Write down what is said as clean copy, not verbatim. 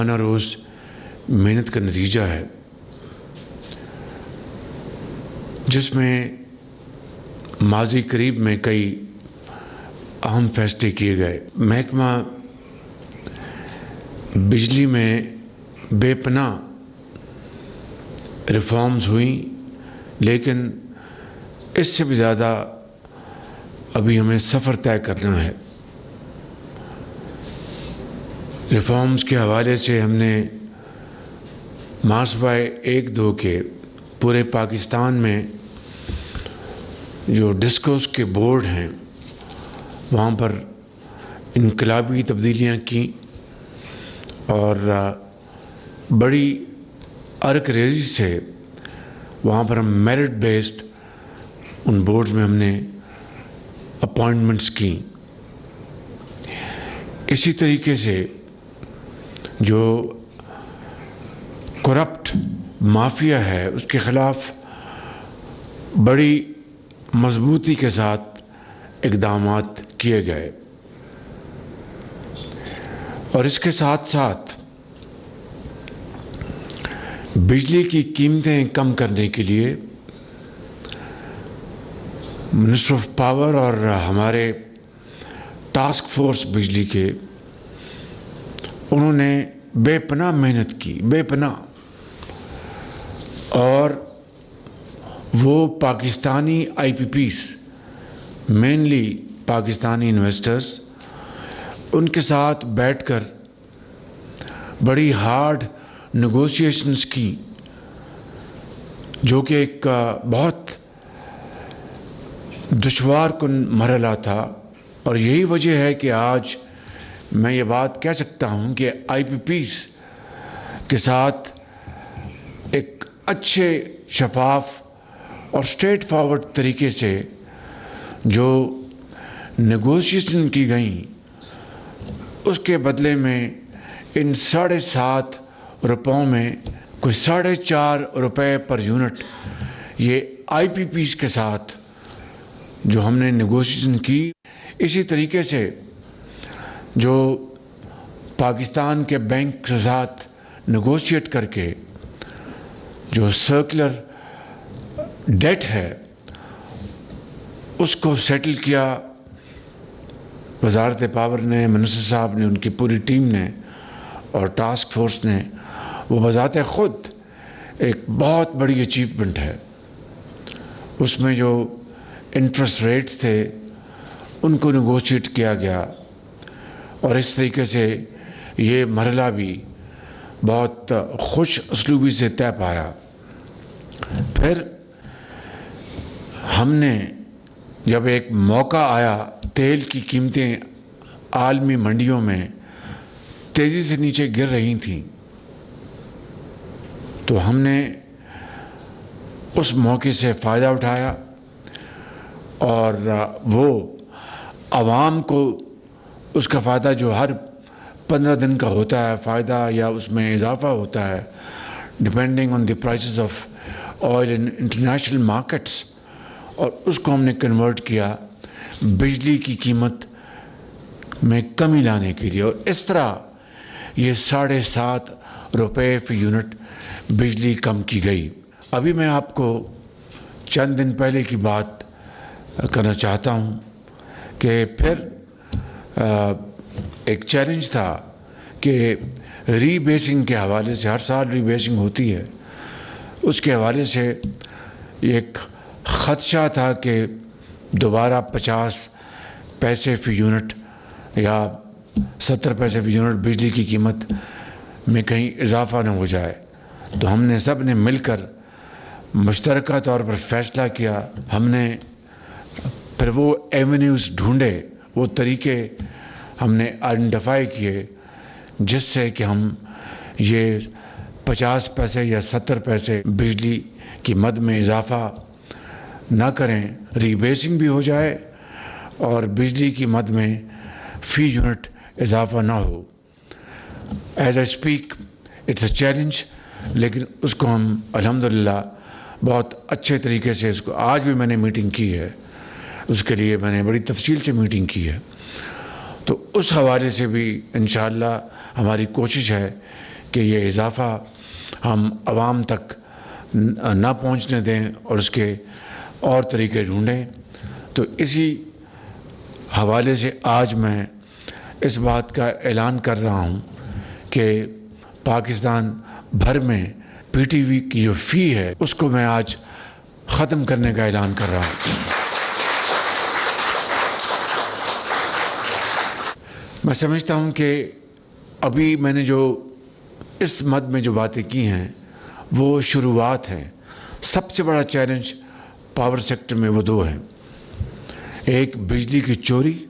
روزانہ روز محنت کا نتیجہ ہے، جس میں ماضی قریب میں کئی اہم فیصلے کیے گئے۔ محکمہ بجلی میں بے پناہ ریفارمز ہوئیں، لیکن اس سے بھی زیادہ ابھی ہمیں سفر طے کرنا ہے۔ ریفارمز کے حوالے سے ہم نے محاسبہ 1-2 کے پورے پاکستان میں جو ڈسکوز کے بورڈ ہیں وہاں پر انقلابی تبدیلیاں کیں، اور بڑی ارک ریزی سے وہاں پر ہم میرٹ بیسڈ ان بورڈز میں ہم نے اپوائنٹمنٹس کیں۔ اسی طریقے سے جو کرپٹ مافیا ہے اس کے خلاف بڑی مضبوطی کے ساتھ اقدامات کیے گئے، اور اس کے ساتھ ساتھ بجلی کی قیمتیں کم کرنے کے لیے منسٹر آف پاور اور ہمارے ٹاسک فورس بجلی کے انہوں نے بے پناہ محنت کی، بے پناہ، اور وہ Pakistani I P Ps, mainly Pakistani investors, ان کے ساتھ بیٹھ کر بڑی ہارڈ نیگوشیشنز کی، جو کہ ایک بہت دشوار کن مرحلہ تھا، اور یہی وجہ ہے کہ آج میں یہ بات کہہ سکتا ہوں کہ آئی پی پیز کے ساتھ ایک اچھے، شفاف اور اسٹریٹ فارورڈ طریقے سے جو نیگوشیشن کی گئیں، اس کے بدلے میں ان 7.5 روپوں میں کوئی 4.5 روپے پر یونٹ یہ آئی پی پیز کے ساتھ جو ہم نے نیگوشیشن کی۔ اسی طریقے سے جو پاکستان کے بینک کے ساتھ نیگوشیٹ کر کے جو سرکولر ڈیٹ ہے اس کو سیٹل کیا وزارت پاور نے، منسٹر صاحب نے، ان کی پوری ٹیم نے اور ٹاسک فورس نے۔ وہ بذات خود ایک بہت بڑی اچیومنٹ ہے۔ اس میں جو انٹرسٹ ریٹس تھے ان کو نیگوشیٹ کیا گیا، اور اس طریقے سے یہ مرحلہ بھی بہت خوش اسلوبی سے طے پایا۔ پھر ہم نے جب ایک موقع آیا، تیل کی قیمتیں عالمی منڈیوں میں تیزی سے نیچے گر رہی تھیں، تو ہم نے اس موقع سے فائدہ اٹھایا، اور وہ عوام کو اس کا فائدہ جو ہر 15 دن کا ہوتا ہے فائدہ، یا اس میں اضافہ ہوتا ہے depending on the prices of oil in international markets, اور اس کو ہم نے کنورٹ کیا بجلی کی قیمت میں کمی لانے کے لیے، اور اس طرح یہ 7.5 روپے فی یونٹ بجلی کم کی گئی۔ ابھی میں آپ کو چند دن پہلے کی بات کرنا چاہتا ہوں کہ پھر ایک چیلنج تھا کہ ری بیسنگ کے حوالے سے، ہر سال ری بیسنگ ہوتی ہے، اس کے حوالے سے ایک خدشہ تھا کہ دوبارہ 50 پیسے فی یونٹ یا 70 پیسے فی یونٹ بجلی کی قیمت میں کہیں اضافہ نہ ہو جائے۔ تو ہم نے سب نے مل کر مشترکہ طور پر فیصلہ کیا۔ ہم نے پھر وہ ایونیوز ڈھونڈے، وہ طریقے ہم نے آئیڈینٹیفائی کیے جس سے کہ ہم یہ 50 پیسے یا 70 پیسے بجلی کی مد میں اضافہ نہ کریں، ری بیسنگ بھی ہو جائے اور بجلی کی مد میں فی یونٹ اضافہ نہ ہو۔ As a speak it's a challenge, لیکن اس کو ہم الحمدللہ بہت اچھے طریقے سے، اس کو آج بھی میں نے میٹنگ کی ہے، اس کے لیے میں نے بڑی تفصیل سے میٹنگ کی ہے۔ تو اس حوالے سے بھی انشاءاللہ ہماری کوشش ہے کہ یہ اضافہ ہم عوام تک نہ پہنچنے دیں اور اس کے اور طریقے ڈھونڈیں۔ تو اسی حوالے سے آج میں اس بات کا اعلان کر رہا ہوں کہ پاکستان بھر میں پی ٹی وی کی جو فی ہے اس کو میں آج ختم کرنے کا اعلان کر رہا ہوں۔ میں سمجھتا ہوں کہ ابھی میں نے جو اس مد میں جو باتیں کی ہیں وہ شروعات ہیں۔ سب سے بڑا چیلنج پاور سیکٹر میں وہ دو ہیں، ایک بجلی کی چوری